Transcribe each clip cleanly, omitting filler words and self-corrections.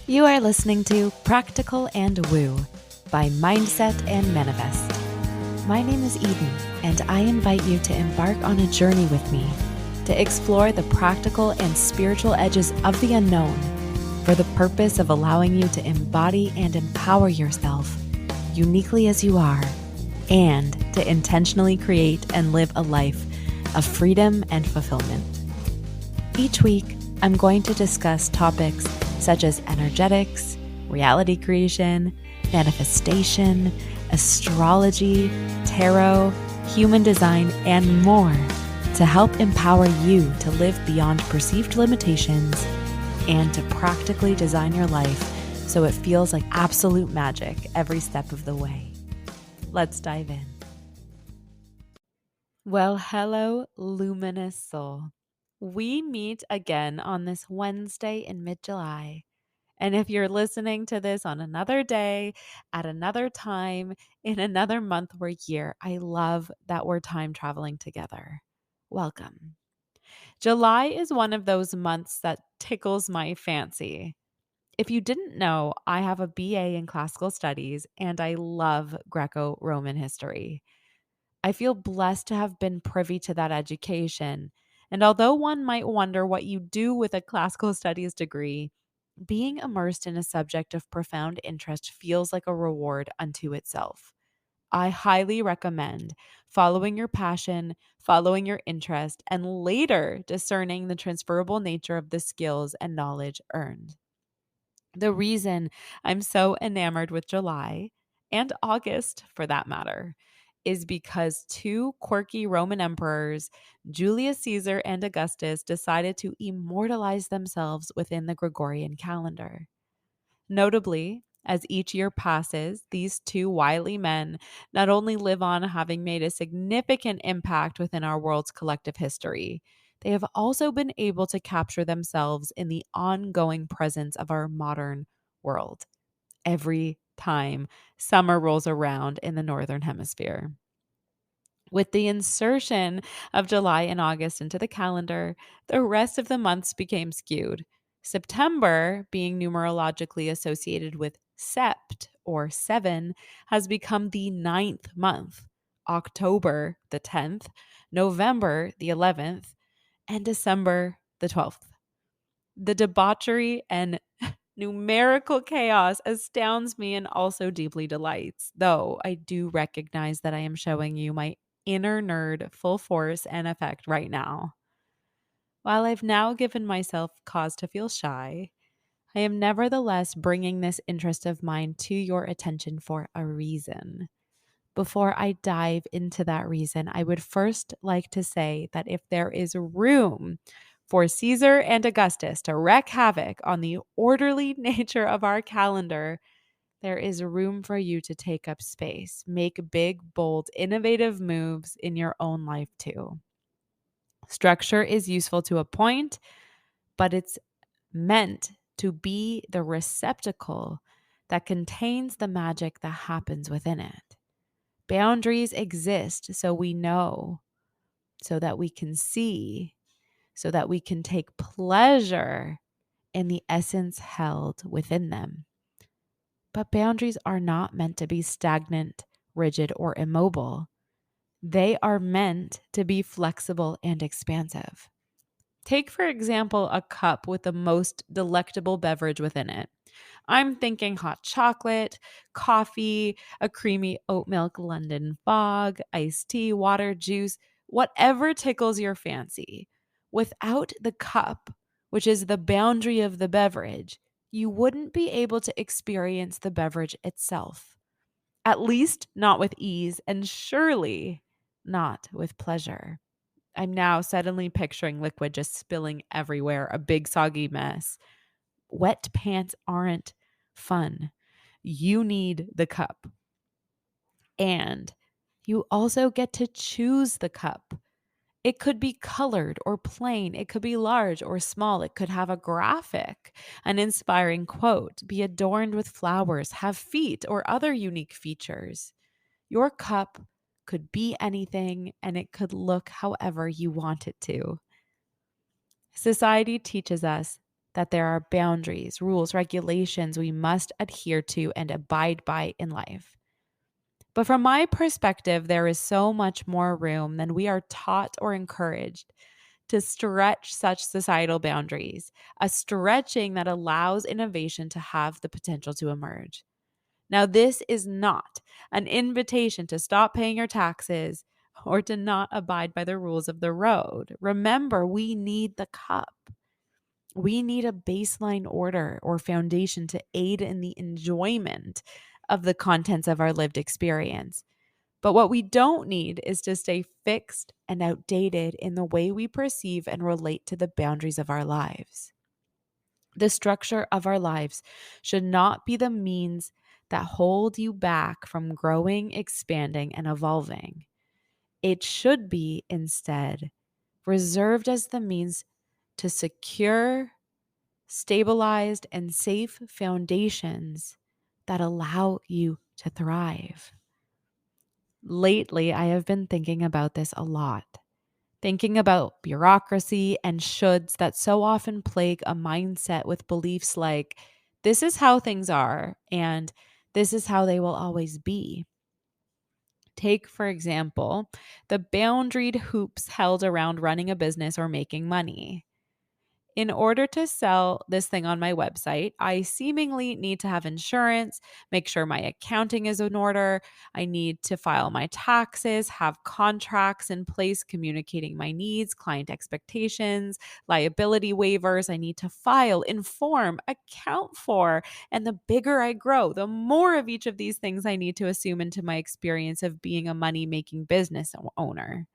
You are listening to Practical and Woo by Mindset and Manifest. My name is Eden, and I invite you to embark on a journey with me to explore the practical and spiritual edges of the unknown for the purpose of allowing you to embody and empower yourself uniquely as you are, and to intentionally create and live a life of freedom and fulfillment. Each week, I'm going to discuss topics such as energetics, reality creation, manifestation, astrology, tarot, human design, and more to help empower you to live beyond perceived limitations and to practically design your life so it feels like absolute magic every step of the way. Let's dive in. Well, hello, luminous soul. We meet again on this Wednesday in mid-July. And if you're listening to this on another day, at another time, in another month or year, I love that we're time traveling together. Welcome. July is one of those months that tickles my fancy. If you didn't know, I have a BA in classical studies and I love Greco Roman history. I feel blessed to have been privy to that education. And although one might wonder what you do with a classical studies degree, being immersed in a subject of profound interest feels like a reward unto itself. I highly recommend following your passion, following your interest, and later discerning the transferable nature of the skills and knowledge earned. The reason I'm so enamored with July and August, for that matter, is because two quirky Roman emperors, Julius Caesar and Augustus, decided to immortalize themselves within the Gregorian calendar. Notably, as each year passes, these two wily men not only live on having made a significant impact within our world's collective history, they have also been able to capture themselves in the ongoing presence of our modern world every time summer rolls around in the Northern Hemisphere. With the insertion of July and August into the calendar, the rest of the months became skewed. September, being numerologically associated with sept or seven, has become the ninth month, October the 10th, November the 11th, and December the 12th. The debauchery and numerical chaos astounds me and also deeply delights, though I do recognize that I am showing you my inner nerd full force and effect right now. While I've now given myself cause to feel shy, I am nevertheless bringing this interest of mine to your attention for a reason. Before I dive into that reason, I would first like to say that if there is room for Caesar and Augustus to wreak havoc on the orderly nature of our calendar, there is room for you to take up space, make big, bold, innovative moves in your own life too. Structure is useful to a point, but it's meant to be the receptacle that contains the magic that happens within it. Boundaries exist so we know, so that we can see, so that we can take pleasure in the essence held within them. But boundaries are not meant to be stagnant, rigid, or immobile. They are meant to be flexible and expansive. Take, for example, a cup with the most delectable beverage within it. I'm thinking hot chocolate, coffee, a creamy oat milk London fog, iced tea, water, juice, whatever tickles your fancy. Without the cup, which is the boundary of the beverage, you wouldn't be able to experience the beverage itself. At least not with ease, and surely not with pleasure. I'm now suddenly picturing liquid just spilling everywhere, a big soggy mess. Wet pants aren't fun. You need the cup. And you also get to choose the cup. It could be colored or plain. It could be large or small. It could have a graphic, an inspiring quote, be adorned with flowers, have feet or other unique features. Your cup could be anything and it could look however you want it to. Society teaches us that there are boundaries, rules, regulations we must adhere to and abide by in life. But from my perspective, there is so much more room than we are taught or encouraged to stretch such societal boundaries, a stretching that allows innovation to have the potential to emerge. Now, this is not an invitation to stop paying your taxes or to not abide by the rules of the road. Remember, we need the cup. We need a baseline order or foundation to aid in the enjoyment of the contents of our lived experience. But what we don't need is to stay fixed and outdated in the way we perceive and relate to the boundaries of our lives. The structure of our lives should not be the means that hold you back from growing, expanding, and evolving. It should be instead reserved as the means to secure, stabilized, and safe foundations that allow you to thrive. Lately, I have been thinking about this a lot, thinking about bureaucracy and shoulds that so often plague a mindset with beliefs like, this is how things are, and this is how they will always be. Take, for example, the boundaried hoops held around running a business or making money. In order to sell this thing on my website, I seemingly need to have insurance, make sure my accounting is in order. I need to file my taxes, have contracts in place communicating my needs, client expectations, liability waivers. I need to file, inform, account for. And the bigger I grow, the more of each of these things I need to assume into my experience of being a money making business owner.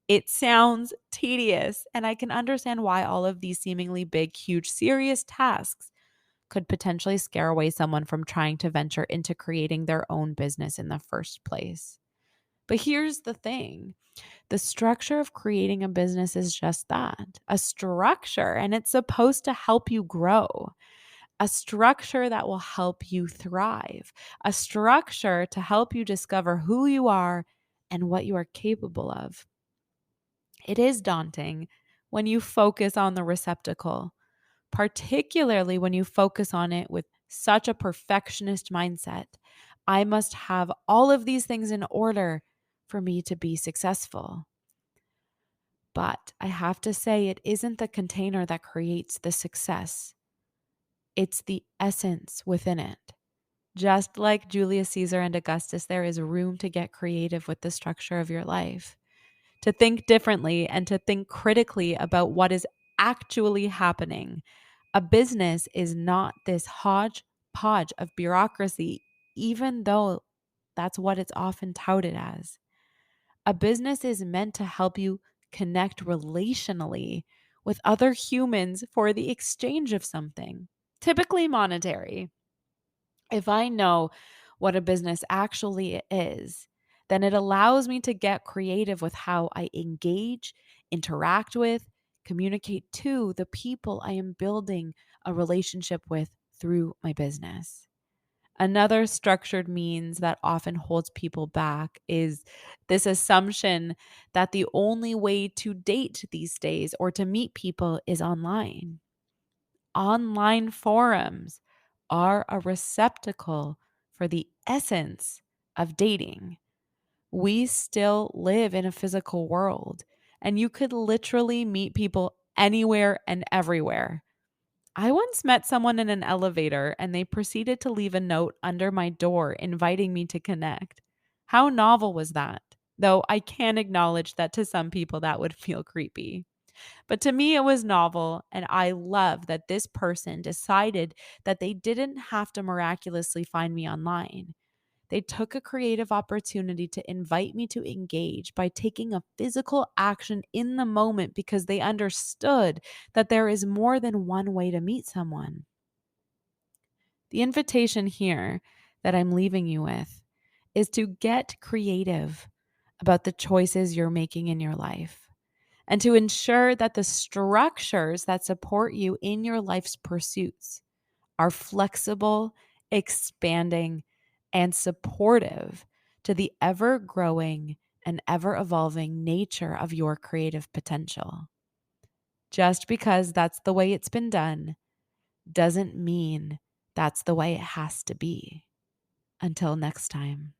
It sounds tedious, and I can understand why all of these seemingly big, huge, serious tasks could potentially scare away someone from trying to venture into creating their own business in the first place. But here's the thing, the structure of creating a business is just that, a structure, and it's supposed to help you grow. A structure that will help you thrive, a structure to help you discover who you are and what you are capable of. It is daunting when you focus on the receptacle, particularly when you focus on it with such a perfectionist mindset. I must have all of these things in order for me to be successful. But I have to say, it isn't the container that creates the success, it's the essence within it. Just like Julius Caesar and Augustus, there is room to get creative with the structure of your life, to think differently and to think critically about what is actually happening. A business is not this hodgepodge of bureaucracy, even though that's what it's often touted as. A business is meant to help you connect relationally with other humans for the exchange of something, typically monetary. If I know what a business actually is, then it allows me to get creative with how I engage, interact with, communicate to the people I am building a relationship with through my business. Another structured means that often holds people back is this assumption that the only way to date these days or to meet people is online. Online forums are a receptacle for the essence of dating. We still live in a physical world, and you could literally meet people anywhere and everywhere. I once met someone in an elevator, and they proceeded to leave a note under my door inviting me to connect. How novel was that? Though I can acknowledge that to some people that would feel creepy. But to me, it was novel, and I love that this person decided that they didn't have to miraculously find me online. They took a creative opportunity to invite me to engage by taking a physical action in the moment because they understood that there is more than one way to meet someone. The invitation here that I'm leaving you with is to get creative about the choices you're making in your life, and to ensure that the structures that support you in your life's pursuits are flexible, expanding, and supportive to the ever growing and ever evolving nature of your creative potential. Just because that's the way it's been done doesn't mean that's the way it has to be. Until next time.